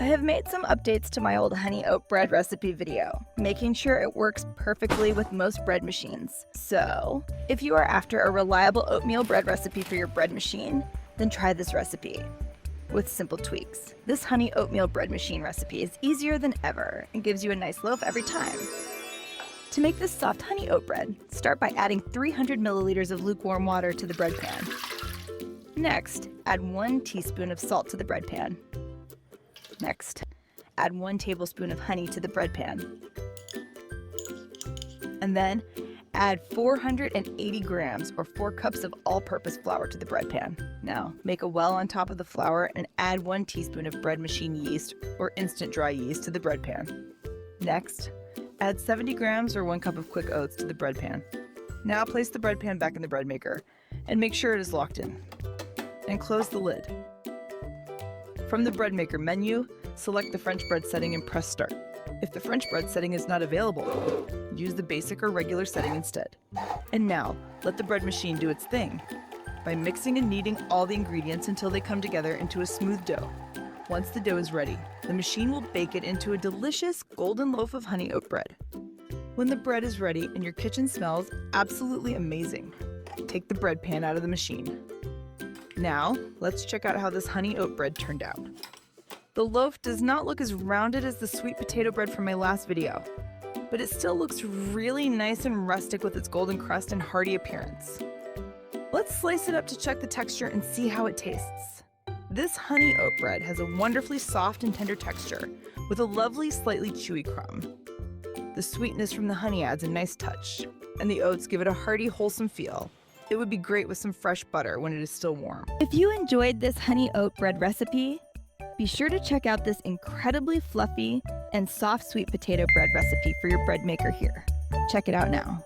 have made some updates to my old honey oat bread recipe video, making sure it works perfectly with most bread machines. So, if you are after a reliable oatmeal bread recipe for your bread machine, then try this recipe with simple tweaks. This honey oatmeal bread machine recipe is easier than ever and gives you a nice loaf every time. To make this soft honey oat bread, start by adding 300 milliliters of lukewarm water to the bread pan. Next, add 1 teaspoon of salt to the bread pan. Next, add 1 tablespoon of honey to the bread pan. And then, add 480 grams or 4 cups of all-purpose flour to the bread pan. Now, make a well on top of the flour and add 1 teaspoon of bread machine yeast or instant dry yeast to the bread pan. Next, add 70 grams or 1 cup of quick oats to the bread pan. Now place the bread pan back in the bread maker and make sure it is locked in. And close the lid. From the bread maker menu, select the French bread setting and press start. If the French bread setting is not available, use the basic or regular setting instead. And now, let the bread machine do its thing by mixing and kneading all the ingredients until they come together into a smooth dough. Once the dough is ready, the machine will bake it into a delicious golden loaf of honey oat bread. When the bread is ready and your kitchen smells absolutely amazing, take the bread pan out of the machine. Now, let's check out how this honey oat bread turned out. The loaf does not look as rounded as the sweet potato bread from my last video, but it still looks really nice and rustic with its golden crust and hearty appearance. Let's slice it up to check the texture and see how it tastes. This honey oat bread has a wonderfully soft and tender texture with a lovely, slightly chewy crumb. The sweetness from the honey adds a nice touch, and the oats give it a hearty, wholesome feel. It would be great with some fresh butter when it is still warm. If you enjoyed this honey oat bread recipe, be sure to check out this incredibly fluffy and soft sweet potato bread recipe for your bread maker here. Check it out now.